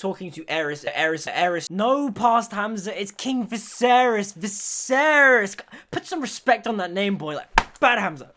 talking to Aerys. No, past Hamza, it's King Viserys. Put some respect on that name, boy. Like, bad Hamza.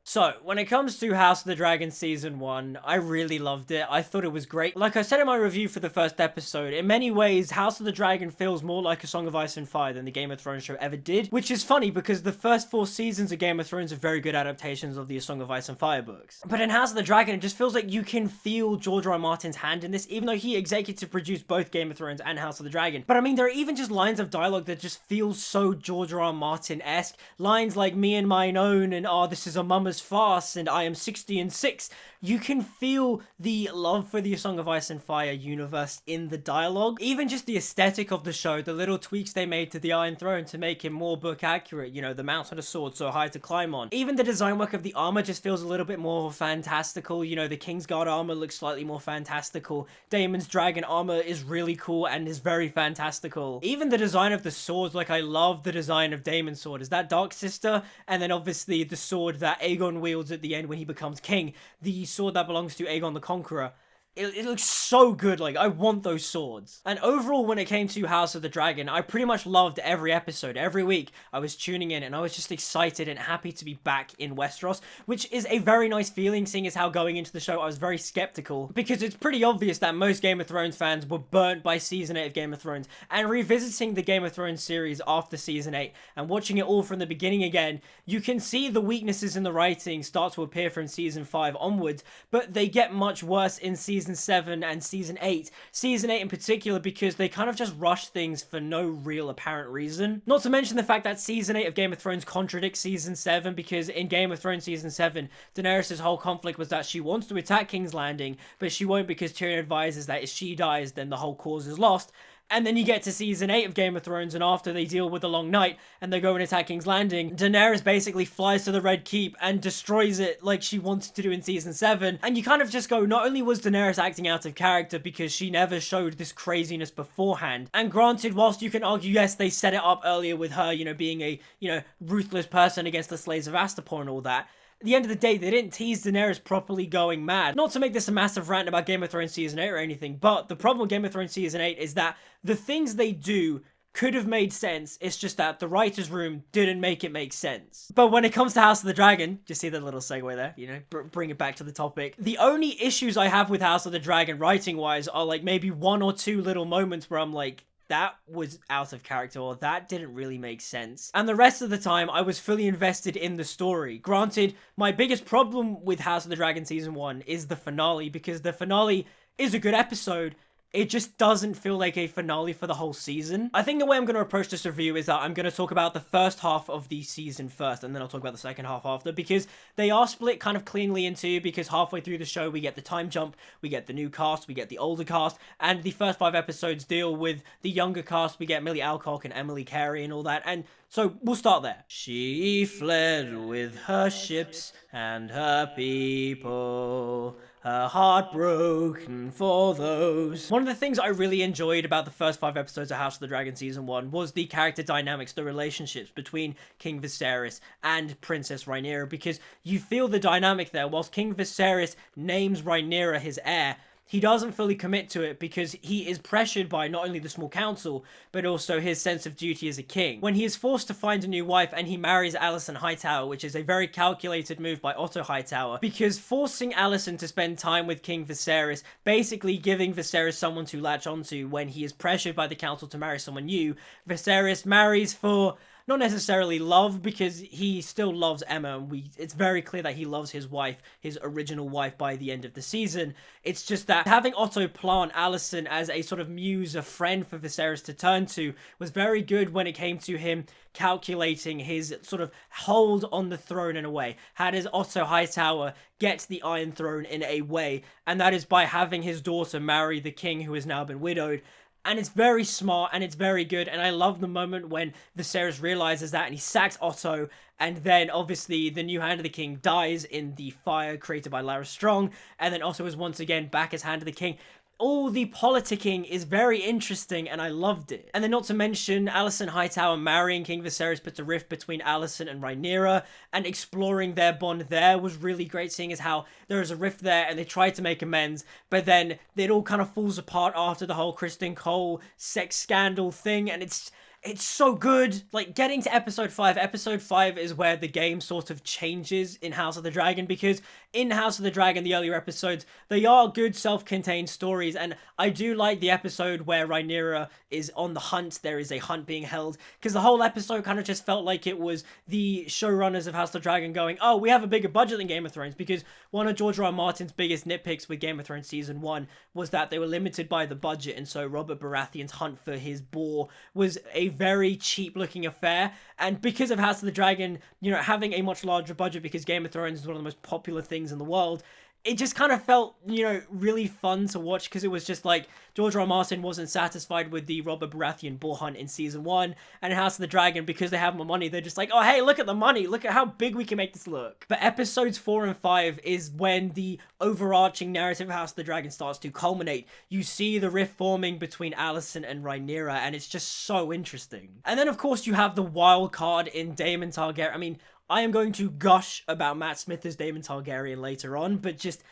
So, when it comes to House of the Dragon Season 1, I really loved it. I thought it was great. Like I said in my review for the first episode, in many ways, House of the Dragon feels more like A Song of Ice and Fire than the Game of Thrones show ever did, which is funny because the first 4 seasons of Game of Thrones are very good adaptations of the A Song of Ice and Fire books. But in House of the Dragon, it just feels like you can feel George R. R. Martin's hand in this, even though he executive produced both Game of Thrones and House of the Dragon. But I mean, there are even just lines of dialogue that just feel so George R. R. Martin-esque. Lines like, me and mine own, and this is a mama's farce, and I am 60 and 6. You can feel the love for the A Song of Ice and Fire universe in the dialogue. Even just the aesthetic of the show, the little tweaks they made to the Iron Throne to make him more book accurate, you know, the mount on a sword so high to climb on. Even the design work of the armor just feels a little bit more fantastical. You know, the Kingsguard armor looks slightly more fantastical. Daemon's dragon armor is really cool and is very fantastical. Even the design of the swords, like I love the design of Daemon's sword. Is that Dark Sister? And then obviously the sword that Aegon wields at the end when he becomes king. The sword that belongs to Aegon the Conqueror. It looks so good. Like, I want those swords. And overall, when it came to House of the Dragon, I pretty much loved every episode. Every week, I was tuning in and I was just excited and happy to be back in Westeros, which is a very nice feeling, seeing as how going into the show, I was very skeptical, because it's pretty obvious that most Game of Thrones fans were burnt by Season 8 of Game of Thrones, and revisiting the Game of Thrones series after Season 8 and watching it all from the beginning again, you can see the weaknesses in the writing start to appear from Season 5 onwards, but they get much worse in Season 7 and Season 8. Season 8 in particular, because they kind of just rush things for no real apparent reason. Not to mention the fact that Season 8 of Game of Thrones contradicts Season 7, because in Game of Thrones Season 7, Daenerys' whole conflict was that she wants to attack King's Landing, but she won't because Tyrion advises that if she dies, then the whole cause is lost. And then you get to Season 8 of Game of Thrones, and after they deal with the Long Night, and they go and attack King's Landing, Daenerys basically flies to the Red Keep and destroys it like she wanted to do in Season 7. And you kind of just go, not only was Daenerys acting out of character because she never showed this craziness beforehand, and granted, whilst you can argue, yes, they set it up earlier with her, you know, being a, you know, ruthless person against the slaves of Astapor and all that, at the end of the day, they didn't tease Daenerys properly going mad. Not to make this a massive rant about Game of Thrones Season 8 or anything, but the problem with Game of Thrones Season 8 is that the things they do could have made sense. It's just that the writer's room didn't make it make sense. But when it comes to House of the Dragon, just see that little segue there, you know, bring it back to the topic. The only issues I have with House of the Dragon writing-wise are like maybe 1 or 2 little moments where I'm like, that was out of character, or that didn't really make sense. And the rest of the time, I was fully invested in the story. Granted, my biggest problem with House of the Dragon Season 1 is the finale, because the finale is a good episode. It just doesn't feel like a finale for the whole season. I think the way I'm going to approach this review is that I'm going to talk about the first half of the season first, and then I'll talk about the second half after, because they are split kind of cleanly in two, because halfway through the show we get the time jump, we get the new cast, we get the older cast, and the first 5 episodes deal with the younger cast. We get Millie Alcock and Emily Carey and all that, and so we'll start there. She fled with her ships and her people, her heart broken for those. One of the things I really enjoyed about the first 5 episodes of House of the Dragon Season 1 was the character dynamics, the relationships between King Viserys and Princess Rhaenyra, because you feel the dynamic there. Whilst King Viserys names Rhaenyra his heir, he doesn't fully commit to it because he is pressured by not only the small council, but also his sense of duty as a king. When he is forced to find a new wife and he marries Alicent Hightower, which is a very calculated move by Otto Hightower, because forcing Alicent to spend time with King Viserys, basically giving Viserys someone to latch onto when he is pressured by the council to marry someone new, Viserys marries for not necessarily love, because he still loves Emma, and it's very clear that he loves his wife, his original wife, by the end of the season. It's just that having Otto plant Alicent as a sort of muse, a friend for Viserys to turn to, was very good when it came to him calculating his sort of hold on the throne in a way. How does Otto Hightower get the Iron Throne in a way? And that is by having his daughter marry the king who has now been widowed. And it's very smart and it's very good, and I love the moment when Viserys realizes that and he sacks Otto, and then obviously the new Hand of the King dies in the fire created by Lara Strong, and then Otto is once again back as Hand of the King. all the politicking is very interesting and I loved it. And then not to mention Alicent Hightower marrying King Viserys puts a rift between Alicent and Rhaenyra, and exploring their bond there was really great, seeing as how there is a rift there and they try to make amends, but then it all kind of falls apart after the whole Criston Cole sex scandal thing, and it's so good. Like, getting to episode 5 is where the game sort of changes in House of the Dragon, because in House of the Dragon, the earlier episodes, they are good self-contained stories, and I do like the episode where Rhaenyra is on the hunt. There is a hunt being held, because the whole episode kind of just felt like it was the showrunners of House of the Dragon going, oh, we have a bigger budget than Game of Thrones, because one of George R. R. Martin's biggest nitpicks with Game of Thrones Season 1 was that they were limited by the budget, and so Robert Baratheon's hunt for his boar was a very cheap looking affair. And because of House of the Dragon, you know, having a much larger budget, because Game of Thrones is one of the most popular things in the world, it just kind of felt, you know, really fun to watch, because it was just like George R. R. Martin wasn't satisfied with the Robert Baratheon boar hunt in Season 1, and in House of the Dragon, because they have more money, they're just like, oh, hey, look at the money, look at how big we can make this look. But episodes 4 and 5 is when the overarching narrative of House of the Dragon starts to culminate. You see the rift forming between Alicent and Rhaenyra, and it's just so interesting. And then, of course, you have the wild card in Daemon Targaryen. I mean, I am going to gush about Matt Smith as Daemon Targaryen later on, but just,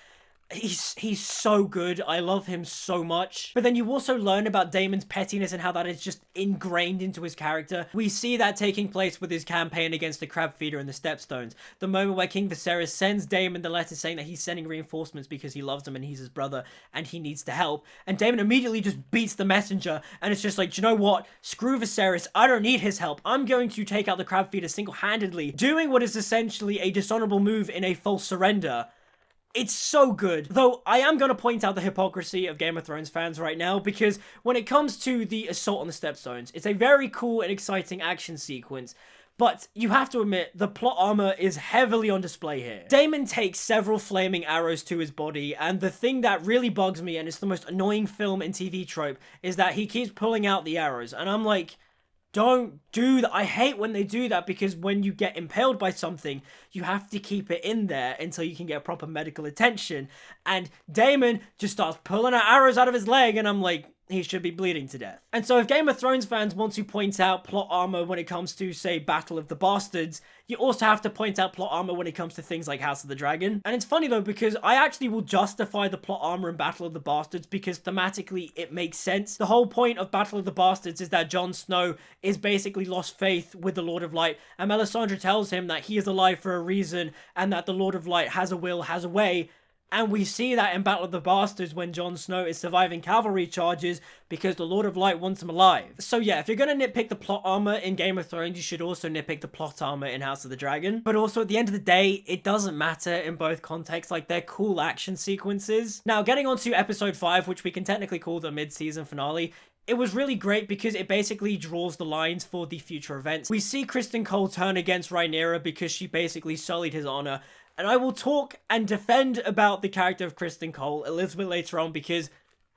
he's so good. I love him so much. But then you also learn about Daemon's pettiness and how that is just ingrained into his character. We see that taking place with his campaign against the Crab Feeder and the Stepstones. The moment where King Viserys sends Daemon the letter saying that he's sending reinforcements because he loves him and he's his brother and he needs to help. And Daemon immediately just beats the messenger, and it's just like, do you know what? Screw Viserys. I don't need his help. I'm going to take out the Crab Feeder single-handedly, doing what is essentially a dishonorable move in a false surrender. It's so good. Though I am going to point out the hypocrisy of Game of Thrones fans right now, because when it comes to the assault on the Stepstones, it's a very cool and exciting action sequence, but you have to admit, the plot armor is heavily on display here. Daemon takes several flaming arrows to his body, and the thing that really bugs me, and it's the most annoying film and TV trope, is that he keeps pulling out the arrows, and I'm like, don't do that. I hate when they do that, because when you get impaled by something, you have to keep it in there until you can get proper medical attention. And Daemon just starts pulling out arrows out of his leg, and I'm like, he should be bleeding to death. And so if Game of Thrones fans want to point out plot armor when it comes to, say, Battle of the Bastards, you also have to point out plot armor when it comes to things like House of the Dragon. And it's funny though, because I actually will justify the plot armor in Battle of the Bastards, because thematically it makes sense. The whole point of Battle of the Bastards is that Jon Snow is basically lost faith with the Lord of Light, and Melisandre tells him that he is alive for a reason, and that the Lord of Light has a will, has a way. And we see that in Battle of the Bastards when Jon Snow is surviving cavalry charges because the Lord of Light wants him alive. So yeah, if you're gonna nitpick the plot armor in Game of Thrones, you should also nitpick the plot armor in House of the Dragon. But also, at the end of the day, it doesn't matter in both contexts. Like, they're cool action sequences. Now, getting on to episode 5, which we can technically call the mid-season finale, it was really great because it basically draws the lines for the future events. We see Criston Cole turn against Rhaenyra because she basically sullied his honor. And I will talk and defend about the character of Criston Cole a little bit later on, because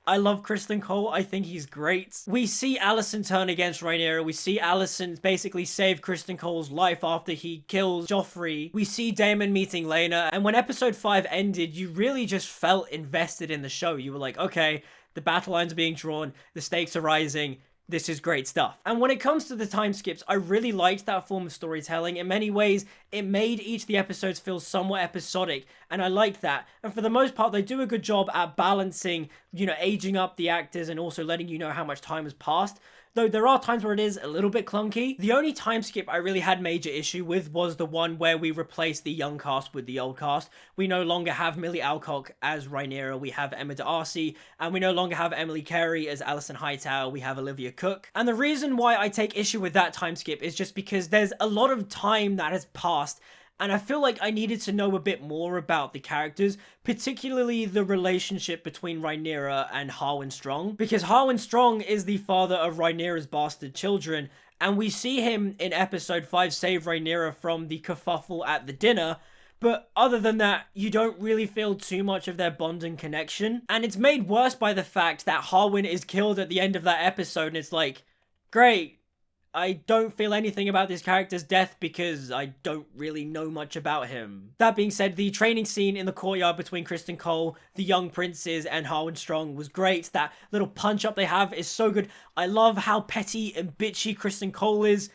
I love Criston Cole. I think he's great. We see Alicent turn against Rhaenyra. We see Alicent basically save Criston Cole's life after he kills Joffrey. We see Daemon meeting Laena. And when episode 5 ended, you really just felt invested in the show. You were like, okay, the battle lines are being drawn. The stakes are rising. This is great stuff. And when it comes to the time skips, I really liked that form of storytelling. In many ways, it made each of the episodes feel somewhat episodic, and I liked that. And for the most part, they do a good job at balancing, you know, aging up the actors and also letting you know how much time has passed. Though there are times where it is a little bit clunky. The only time skip I really had major issue with was the one where we replaced the young cast with the old cast. We no longer have Millie Alcock as Rhaenyra, we have Emma D'Arcy, and we no longer have Emily Carey as Alicent Hightower, we have Olivia Cook. And the reason why I take issue with that time skip is just because there's a lot of time that has passed, and I feel like I needed to know a bit more about the characters, particularly the relationship between Rhaenyra and Harwin Strong, because Harwin Strong is the father of Rhaenyra's bastard children, and we see him in episode 5 save Rhaenyra from the kerfuffle at the dinner, but other than that, you don't really feel too much of their bond and connection. And it's made worse by the fact that Harwin is killed at the end of that episode, and it's like, great. I don't feel anything about this character's death because I don't really know much about him. That being said, the training scene in the courtyard between Kristen Cole, the young princes, and Harwin Strong was great. That little punch up they have is so good. I love how petty and bitchy Kristen Cole is.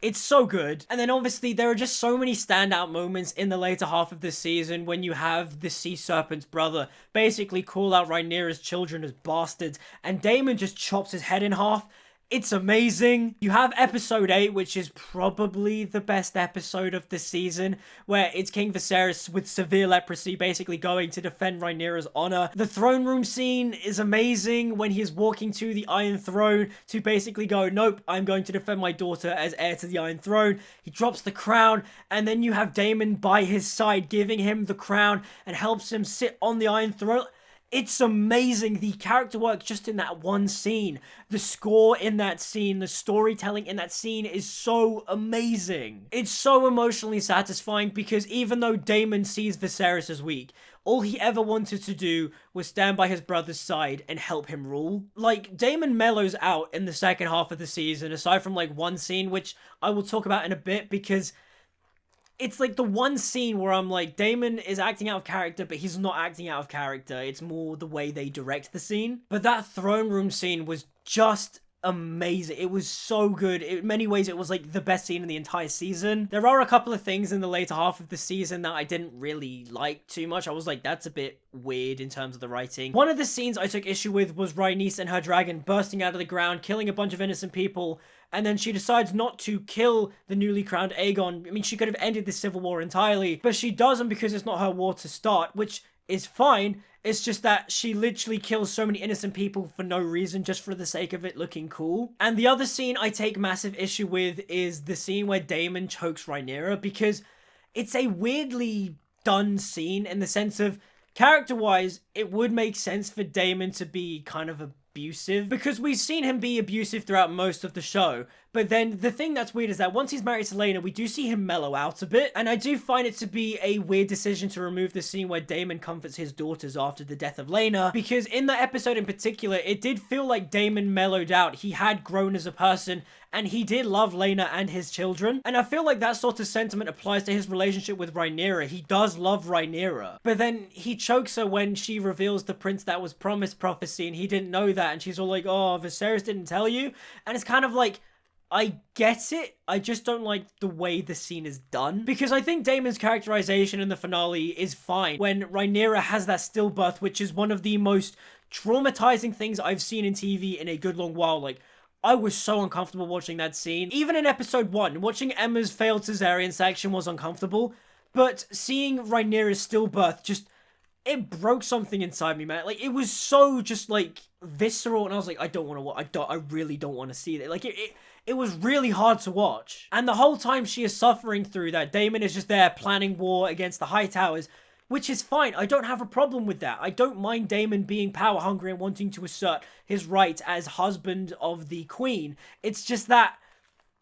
It's so good. And then obviously there are just so many standout moments in the later half of the season when you have the Sea Serpent's brother basically call out Rhaenyra's children as bastards, and Daemon just chops his head in half. It's amazing. You have episode 8, which is probably the best episode of the season, where it's King Viserys with severe leprosy basically going to defend Rhaenyra's honor. The throne room scene is amazing when he is walking to the Iron Throne to basically go, nope, I'm going to defend my daughter as heir to the Iron Throne. He drops the crown, and then you have Daemon by his side giving him the crown and helps him sit on the Iron Throne. It's amazing, the character work just in that one scene. The score in that scene, the storytelling in that scene is so amazing. It's so emotionally satisfying because even though Daemon sees Viserys as weak, all he ever wanted to do was stand by his brother's side and help him rule. Like, Daemon mellows out in the second half of the season, aside from like one scene, which I will talk about in a bit, because it's like the one scene where I'm like, Daemon is acting out of character, but he's not acting out of character. It's more the way they direct the scene. But that throne room scene was just amazing. It was so good. In many ways, it was like the best scene in the entire season. There are a couple of things in the later half of the season that I didn't really like too much. I was like, that's a bit weird in terms of the writing. One of the scenes I took issue with was Rhaenys and her dragon bursting out of the ground, killing a bunch of innocent people, and then she decides not to kill the newly crowned Aegon. I mean, she could have ended the civil war entirely, but she doesn't because it's not her war to start, which is fine. It's just that she literally kills so many innocent people for no reason, just for the sake of it looking cool. And the other scene I take massive issue with is the scene where Daemon chokes Rhaenyra, because it's a weirdly done scene in the sense of, character-wise, it would make sense for Daemon to be kind of abusive, because we've seen him be abusive throughout most of the show. But then the thing that's weird is that once he's married to Laena, we do see him mellow out a bit, and I do find it to be a weird decision to remove the scene where Daemon comforts his daughters after the death of Laena, because in that episode in particular, it did feel like Daemon mellowed out. He had grown as a person, and he did love Laena and his children, and I feel like that sort of sentiment applies to his relationship with Rhaenyra. He does love Rhaenyra, but then he chokes her when she reveals the prince that was promised prophecy, and he didn't know that, and she's all like, oh, Viserys didn't tell you? And it's kind of like, I get it, I just don't like the way the scene is done. Because I think Daemon's characterization in the finale is fine when Rhaenyra has that stillbirth, which is one of the most traumatizing things I've seen in TV in a good long while. Like, I was so uncomfortable watching that scene. Even in episode 1, watching Emma's failed cesarean section was uncomfortable, but seeing Rhaenyra's stillbirth just, it broke something inside me, man. Like, it was so just, like, visceral, and I was like, I don't want to watch, I really don't want to see that. Like, it was really hard to watch. And the whole time she is suffering through that, Daemon is just there planning war against the High Towers, which is fine. I don't have a problem with that. I don't mind Daemon being power hungry and wanting to assert his right as husband of the queen. It's just that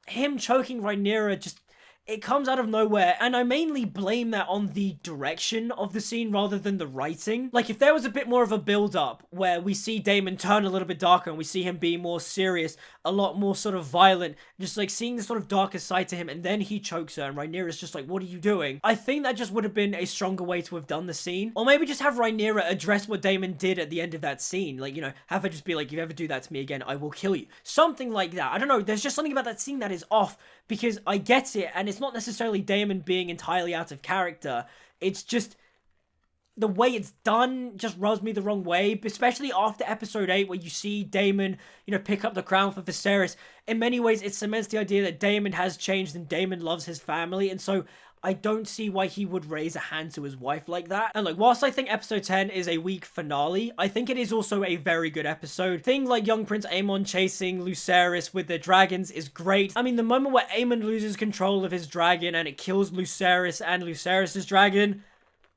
him choking Rhaenyra just, it comes out of nowhere, and I mainly blame that on the direction of the scene rather than the writing. Like, if there was a bit more of a build-up where we see Daemon turn a little bit darker and we see him be more serious, a lot more sort of violent, just like seeing the sort of darker side to him, and then he chokes her and Rhaenyra's just like, what are you doing? I think that just would have been a stronger way to have done the scene. Or maybe just have Rhaenyra address what Daemon did at the end of that scene. Like, you know, have her just be like, if you ever do that to me again, I will kill you. Something like that. I don't know, there's just something about that scene that is off, because I get it, and it's not necessarily Daemon being entirely out of character. It's just the way it's done just rubs me the wrong way, especially after episode 8, where you see Daemon, you know, pick up the crown for Viserys. In many ways, it cements the idea that Daemon has changed and Daemon loves his family, and so I don't see why he would raise a hand to his wife like that. And like, whilst I think episode 10 is a weak finale, I think it is also a very good episode. Things like young Prince Aemon chasing Lucerys with their dragons is great. I mean, the moment where Aemon loses control of his dragon and it kills Lucerys and Lucerys' dragon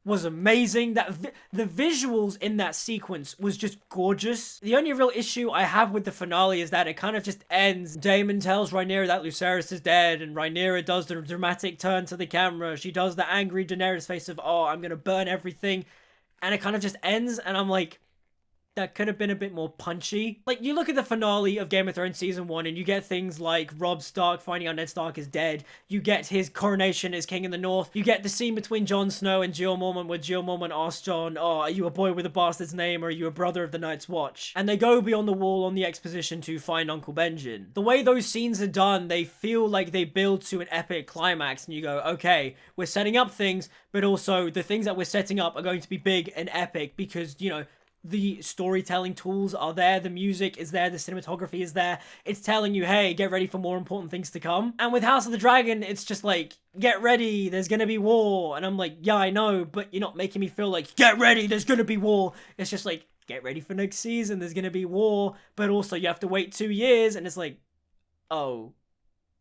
was amazing. The visuals in that sequence was just gorgeous. The only real issue I have with the finale is that it kind of just ends. Daemon tells Rhaenyra that Lucerys is dead, and Rhaenyra does the dramatic turn to the camera. She does the angry Daenerys face of, oh, I'm gonna burn everything, and it kind of just ends, and I'm like, that could have been a bit more punchy. Like, you look at the finale of Game of Thrones season 1 and you get things like Robb Stark finding out Ned Stark is dead. You get his coronation as king in the north. You get the scene between Jon Snow and Jeor Mormont where Jeor Mormont asks Jon, oh, are you a boy with a bastard's name or are you a brother of the Night's Watch? And they go beyond the wall on the exposition to find Uncle Benjen. The way those scenes are done, they feel like they build to an epic climax and you go, okay, we're setting up things, but also the things that we're setting up are going to be big and epic because, you know, the storytelling tools are there, the music is there, the cinematography is there. It's telling you, hey, get ready for more important things to come. And with House of the Dragon, it's just like, get ready, there's gonna be war. And I'm like, yeah, I know, but you're not making me feel like, get ready, there's gonna be war. It's just like, get ready for next season, there's gonna be war, but also you have to wait 2 years. And it's like, oh,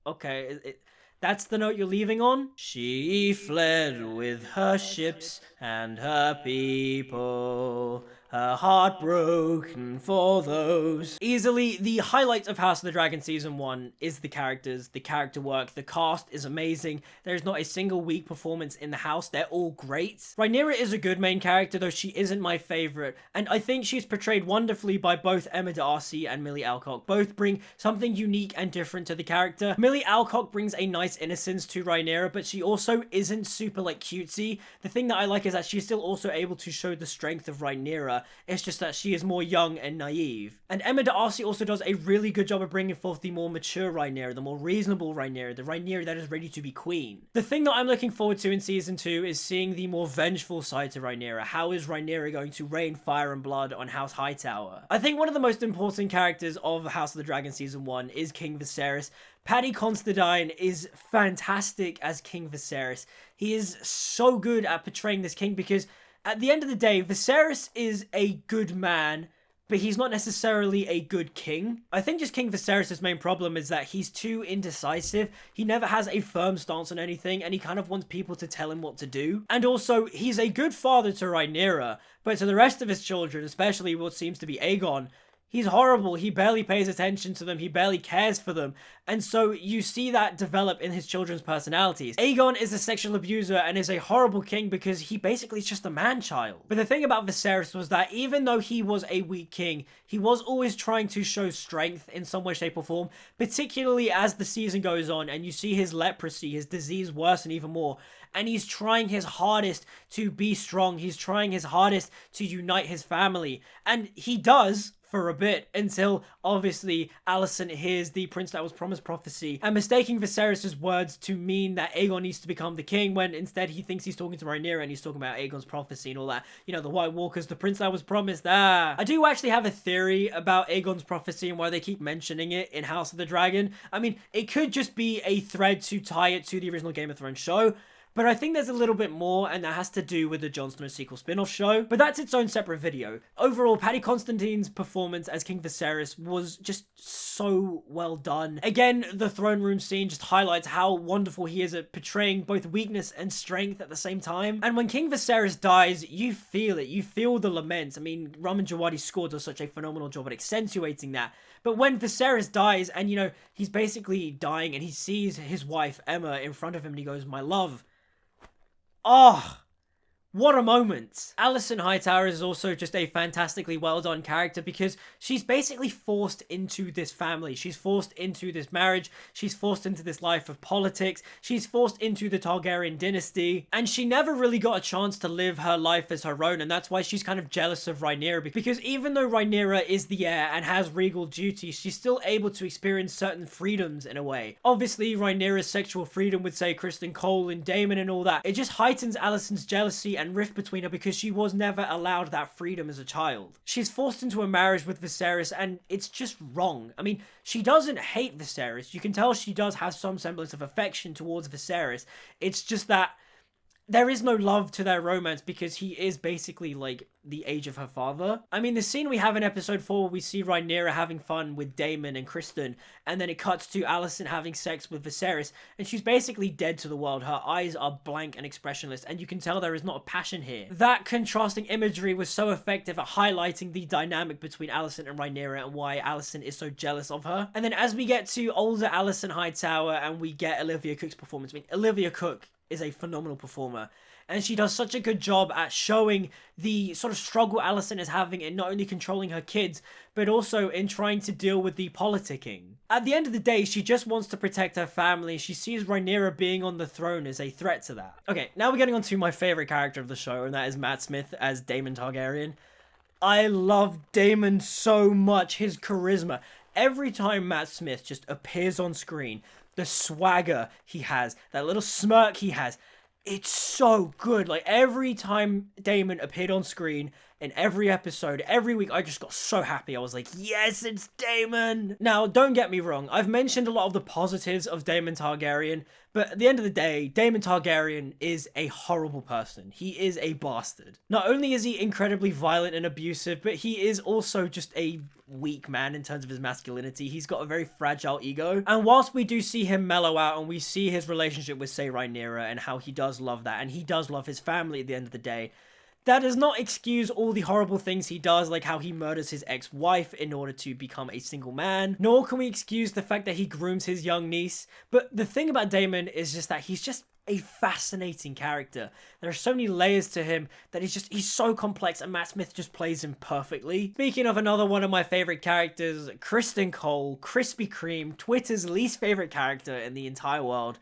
okay, that's the note you're leaving on? She fled with her ships and her people, her heart broken for those. Easily, the highlight of House of the Dragon Season 1 is the characters, the character work, the cast is amazing. There's not a single weak performance in the house, they're all great. Rhaenyra is a good main character, though she isn't my favorite, and I think she's portrayed wonderfully by both Emma D'Arcy and Millie Alcock. Both bring something unique and different to the character. Millie Alcock brings a nice innocence to Rhaenyra, but she also isn't super, like, cutesy. The thing that I like is that she's still also able to show the strength of Rhaenyra. It's just that she is more young and naive. And Emma D'Arcy also does a really good job of bringing forth the more mature Rhaenyra, the more reasonable Rhaenyra, the Rhaenyra that is ready to be queen. The thing that I'm looking forward to in Season 2 is seeing the more vengeful side to Rhaenyra. How is Rhaenyra going to rain fire and blood on House Hightower? I think one of the most important characters of House of the Dragon Season 1 is King Viserys. Paddy Considine is fantastic as King Viserys. He is so good at portraying this king because at the end of the day, Viserys is a good man, but he's not necessarily a good king. I think just King Viserys' main problem is that he's too indecisive. He never has a firm stance on anything, and he kind of wants people to tell him what to do. And also, he's a good father to Rhaenyra, but to the rest of his children, especially what seems to be Aegon, he's horrible. He barely pays attention to them. He barely cares for them. And so you see that develop in his children's personalities. Aegon is a sexual abuser and is a horrible king because he basically is just a man-child. But the thing about Viserys was that even though he was a weak king, he was always trying to show strength in some way, shape, or form, particularly as the season goes on and you see his leprosy, his disease worsen even more. And he's trying his hardest to be strong. He's trying his hardest to unite his family. And he does for a bit until obviously Alicent hears the Prince That Was Promised prophecy and mistaking Viserys' words to mean that Aegon needs to become the king when instead he thinks he's talking to Rhaenyra and he's talking about Aegon's prophecy and all that. You know, the White Walkers, the Prince That Was Promised. I do actually have a theory about Aegon's prophecy and why they keep mentioning it in House of the Dragon. I mean, it could just be a thread to tie it to the original Game of Thrones show, but I think there's a little bit more, and that has to do with the Jon Snow sequel spin-off show. But that's its own separate video. Overall, Paddy Considine's performance as King Viserys was just so well done. Again, the throne room scene just highlights how wonderful he is at portraying both weakness and strength at the same time. And when King Viserys dies, you feel it. You feel the lament. I mean, Ramin Djawadi's score does such a phenomenal job at accentuating that. But when Viserys dies, and, you know, he's basically dying, and he sees his wife, Emma, in front of him, and he goes, "My love." Oh, what a moment. Alicent Hightower is also just a fantastically well done character because she's basically forced into this family. She's forced into this marriage. She's forced into this life of politics. She's forced into the Targaryen dynasty. And she never really got a chance to live her life as her own. And that's why she's kind of jealous of Rhaenyra. Because even though Rhaenyra is the heir and has regal duties, she's still able to experience certain freedoms in a way. Obviously, Rhaenyra's sexual freedom with, say, Criston Cole and Daemon and all that, it just heightens Alicent's jealousy and rift between her because she was never allowed that freedom as a child. She's forced into a marriage with Viserys and it's just wrong. I mean, she doesn't hate Viserys. You can tell she does have some semblance of affection towards Viserys. It's just that there is no love to their romance because he is basically like the age of her father. I mean, the scene we have in episode 4 where we see Rhaenyra having fun with Daemon and Criston, and then it cuts to Alicent having sex with Viserys, and she's basically dead to the world. Her eyes are blank and expressionless, and you can tell there is not a passion here. That contrasting imagery was so effective at highlighting the dynamic between Alicent and Rhaenyra and why Alicent is so jealous of her. And then as we get to older Alicent Hightower and we get Olivia Cook's performance, I mean, Olivia Cook is a phenomenal performer. And she does such a good job at showing the sort of struggle Alicent is having in not only controlling her kids, but also in trying to deal with the politicking. At the end of the day, she just wants to protect her family. She sees Rhaenyra being on the throne as a threat to that. Okay, now we're getting on to my favorite character of the show, and that is Matt Smith as Daemon Targaryen. I love Daemon so much, his charisma. Every time Matt Smith just appears on screen, the swagger he has, that little smirk he has, it's so good. Like, every time Daemon appeared on screen, in every episode, every week, I just got so happy. I was like, yes, it's Daemon! Now, don't get me wrong, I've mentioned a lot of the positives of Daemon Targaryen, but at the end of the day, Daemon Targaryen is a horrible person. He is a bastard. Not only is he incredibly violent and abusive, but he is also just a weak man in terms of his masculinity. He's got a very fragile ego. And whilst we do see him mellow out and we see his relationship with, say, Rhaenyra and how he does love that, and he does love his family at the end of the day, that does not excuse all the horrible things he does, like how he murders his ex-wife in order to become a single man. Nor can we excuse the fact that he grooms his young niece. But the thing about Daemon is just that he's just a fascinating character. There are so many layers to him that he's so complex, and Matt Smith just plays him perfectly. Speaking of another one of my favorite characters, Criston Cole, Krispy Kreme, Twitter's least favorite character in the entire world.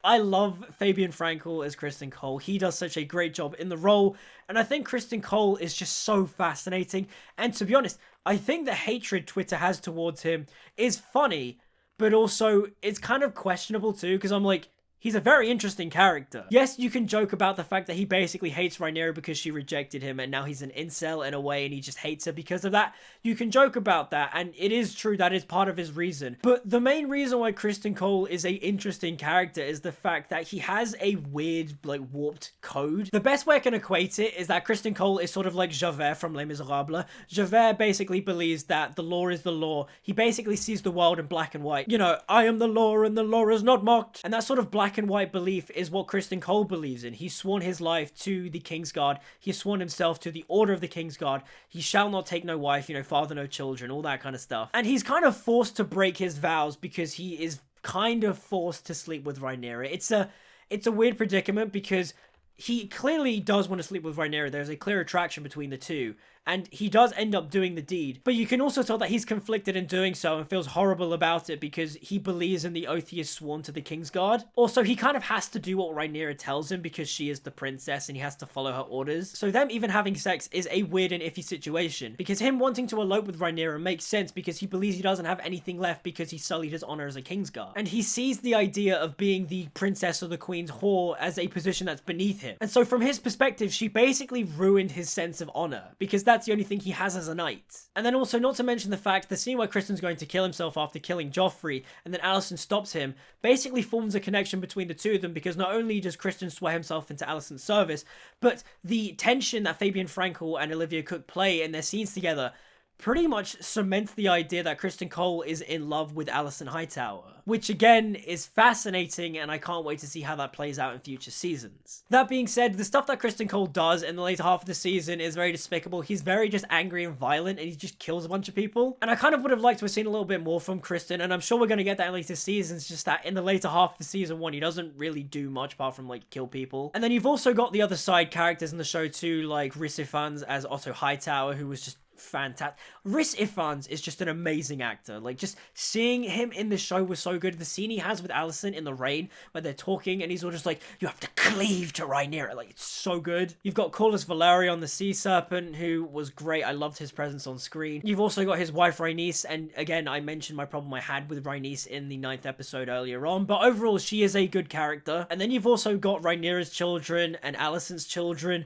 I love Fabian Frankel as Criston Cole. He does such a great job in the role, and I think Criston Cole is just so fascinating. And to be honest, I think the hatred Twitter has towards him is funny, but also it's kind of questionable too, because I'm like, he's a very interesting character. Yes, you can joke about the fact that he basically hates Rhaenyra because she rejected him and now he's an incel in a way and he just hates her because of that. You can joke about that, and it is true, that is part of his reason. But the main reason why Criston Cole is a interesting character is the fact that he has a weird, like, warped code. The best way I can equate it is that Criston Cole is sort of like Javert from Les Miserables. Javert basically believes that the law is the law. He basically sees the world in black and white. You know, I am the law and the law is not mocked. And that sort of black and white belief is what Criston Cole believes in. He's sworn his life to the Kingsguard. He's sworn himself to the order of the Kingsguard. He shall not take no wife, you know, father no children, all that kind of stuff. And he's kind of forced to break his vows because he is kind of forced to sleep with Rhaenyra. It's a weird predicament because he clearly does want to sleep with Rhaenyra. There's a clear attraction between the two, and he does end up doing the deed. But you can also tell that he's conflicted in doing so and feels horrible about it because he believes in the oath he has sworn to the Kingsguard. Also, he kind of has to do what Rhaenyra tells him because she is the princess and he has to follow her orders. So them even having sex is a weird and iffy situation, because him wanting to elope with Rhaenyra makes sense because he believes he doesn't have anything left because he sullied his honor as a Kingsguard. And he sees the idea of being the princess or the queen's whore as a position that's beneath him. And so from his perspective, she basically ruined his sense of honor because that's the only thing he has as a knight. And then also, not to mention the fact, the scene where Criston's going to kill himself after killing Joffrey and then Alicent stops him basically forms a connection between the two of them, because not only does Criston swear himself into Alicent's service, but the tension that Fabian Frankel and Olivia Cook play in their scenes together pretty much cements the idea that Criston Cole is in love with Alicent Hightower, which again is fascinating, and I can't wait to see how that plays out in future seasons. That being said, the stuff that Criston Cole does in the later half of the season is very despicable. He's very just angry and violent, and he just kills a bunch of people. And I kind of would have liked to have seen a little bit more from Criston, and I'm sure we're going to get that in later seasons, just that in the later half of season 1, he doesn't really do much apart from, like, kill people. And then you've also got the other side characters in the show too, like Rhys Ifans as Otto Hightower, who was just fantastic. Rhys Ifans is just an amazing actor. Like, just seeing him in the show was so good. The scene he has with Alicent in the rain where they're talking and he's all just like, you have to cleave to Rhaenyra. Like, it's so good. You've got Corlys Velaryon, the Sea Serpent, who was great. I loved his presence on screen. You've also got his wife Rhaenys, and again, I mentioned my problem I had with Rhaenys in the 9th episode earlier on, but overall, she is a good character. And then you've also got Rhaenyra's children and Alicent's children,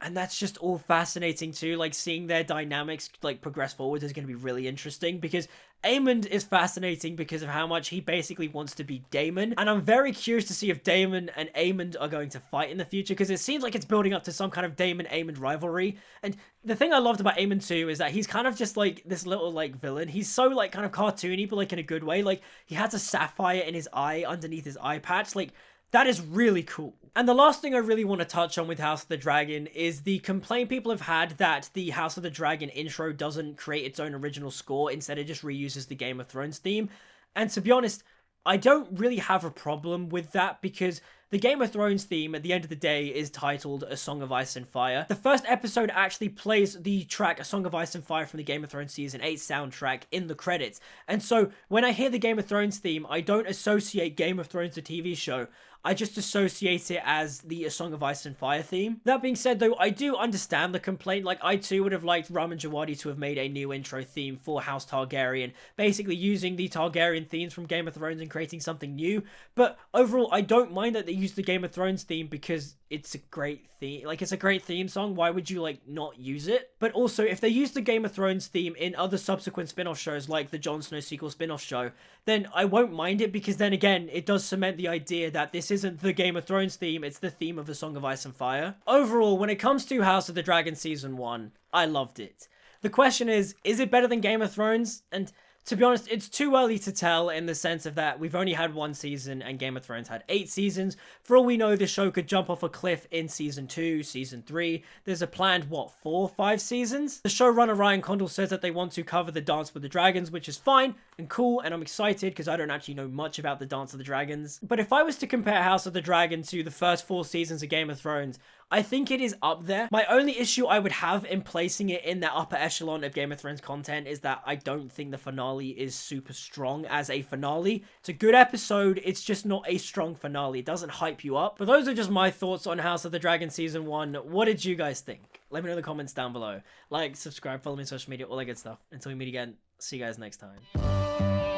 and that's just all fascinating too. Like, seeing their dynamics like progress forward is going to be really interesting, because Aemond is fascinating because of how much he basically wants to be Daemon. And I'm very curious to see if Daemon and Aemond are going to fight in the future, because it seems like it's building up to some kind of Daemon-Aemond rivalry. And the thing I loved about Aemond too is that he's kind of just like this little like villain. He's so like kind of cartoony, but like in a good way. Like, he has a sapphire in his eye underneath his eye patch. Like, that is really cool. And the last thing I really want to touch on with House of the Dragon is the complaint people have had that the House of the Dragon intro doesn't create its own original score. Instead, it just reuses the Game of Thrones theme. And to be honest, I don't really have a problem with that because the Game of Thrones theme at the end of the day is titled A Song of Ice and Fire. The first episode actually plays the track A Song of Ice and Fire from the Game of Thrones Season 8 soundtrack in the credits. And so when I hear the Game of Thrones theme, I don't associate Game of Thrones the TV show. I just associate it as the A Song of Ice and Fire theme. That being said, though, I do understand the complaint. Like, I too would have liked Ramin Djawadi to have made a new intro theme for House Targaryen, basically using the Targaryen themes from Game of Thrones and creating something new. But overall, I don't mind that they use the Game of Thrones theme because it's a great theme. Like, it's a great theme song. Why would you, like, not use it? But also, if they use the Game of Thrones theme in other subsequent spin-off shows, like the Jon Snow sequel spin-off show, then I won't mind it because then again, it does cement the idea that this isn't the Game of Thrones theme, it's the theme of A Song of Ice and Fire. Overall, when it comes to House of the Dragon Season 1, I loved it. The question is it better than Game of Thrones? And to be honest, it's too early to tell in the sense of that we've only had one season and Game of Thrones had 8 seasons. For all we know, the show could jump off a cliff in season 2, season 3. There's a planned, 4, 5 seasons? The showrunner Ryan Condal says that they want to cover the Dance with the Dragons, which is fine and cool, and I'm excited because I don't actually know much about the Dance of the Dragons. But if I was to compare House of the Dragon to the first 4 seasons of Game of Thrones, I think it is up there. My only issue I would have in placing it in that upper echelon of Game of Thrones content is that I don't think the finale is super strong as a finale. It's a good episode, it's just not a strong finale. It doesn't hype you up. But those are just my thoughts on House of the Dragon Season 1. What did you guys think? Let me know in the comments down below. Like, subscribe, follow me on social media, all that good stuff. Until we meet again, see you guys next time.